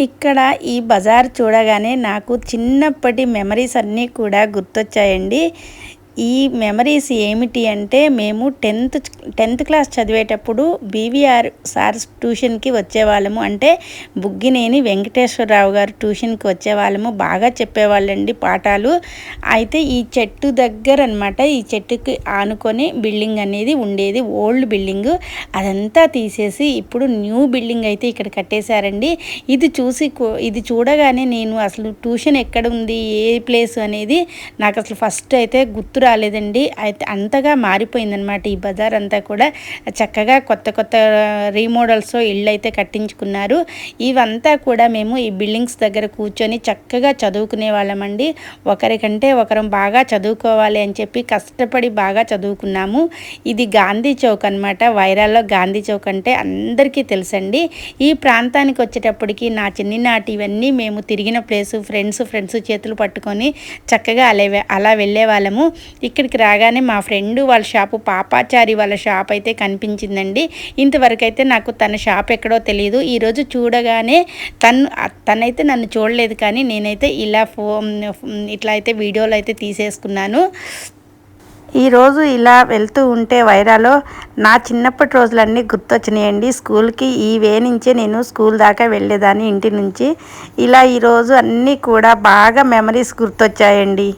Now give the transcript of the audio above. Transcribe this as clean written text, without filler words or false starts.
ఇక్కడ ఈ బజార్ చూడగానే నాకు చిన్నప్పటి మెమరీస్ అన్నీ కూడా గుర్తొచ్చాయండి. ఈ మెమరీస్ ఏమిటి అంటే మేము 10th క్లాస్ చదివేటప్పుడు బీవీఆర్ సార్ ట్యూషన్‌కి వచ్చేవాళ్ళము. అంటే బుగ్గినేని వెంకటేశ్వరరావు గారు ట్యూషన్‌కి వచ్చేవాళ్ళము. బాగా చెప్పేవాళ్ళండి పాఠాలు. అయితే ఈ చెట్టు దగ్గర అనమాట, ఈ చెట్టుకి ఆనుకొని బిల్డింగ్ అనేది ఉండేది. Old building. అదంతా తీసేసి ఇప్పుడు న్యూ బిల్డింగ్ అయితే ఇక్కడ కట్టేశారండి. ఇది చూడగానే నేను అసలు ట్యూషన్ ఎక్కడుంది, ఏ ప్లేస్ అనేది నాకు అసలు ఫస్ట్ అయితే గుర్తు రాలేదండి. అయితే అంతగా మారిపోయిందనమాట ఈ బజార్ అంతా కూడా. చక్కగా కొత్త కొత్త రీమోడల్స్‌తో ఇళ్ళు అయితే కట్టించుకున్నారు. ఇవంతా కూడా మేము ఈ బిల్డింగ్స్ దగ్గర కూర్చొని చక్కగా చదువుకునే వాళ్ళమండి. ఒకరికంటే ఒకరం బాగా చదువుకోవాలి అని చెప్పి కష్టపడి బాగా చదువుకున్నాము. ఇది గాంధీ చౌక్ అనమాట. వైరాల్లో గాంధీ చౌక్ అంటే అందరికీ తెలుసండి. ఈ ప్రాంతానికి వచ్చేటప్పటికి నా చిన్ననాటి ఇవన్నీ మేము తిరిగిన ప్లేసు, ఫ్రెండ్స్ చేతులు పట్టుకొని చక్కగా అలా వెళ్ళేవాళ్ళము. ఇక్కడికి రాగానే మా ఫ్రెండ్ వాళ్ళ షాపు, పాపాచారి వాళ్ళ షాప్ అయితే కనిపించిందండి. ఇంతవరకు అయితే నాకు తన షాప్ ఎక్కడో తెలియదు. ఈరోజు చూడగానే తనైతే నన్ను చూడలేదు, కానీ నేనైతే ఇట్లా అయితే వీడియోలు అయితే తీసేసుకున్నాను. ఈరోజు ఇలా వెళ్తూ ఉంటే వైరాలో నా చిన్నప్పటి రోజులన్నీ గుర్తొచ్చినాయండి. స్కూల్కి ఈ వే నుంచే నేను స్కూల్ దాకా వెళ్ళేదాన్ని ఇంటి నుంచి. ఇలా ఈరోజు అన్నీ కూడా బాగా మెమరీస్ గుర్తొచ్చాయండి.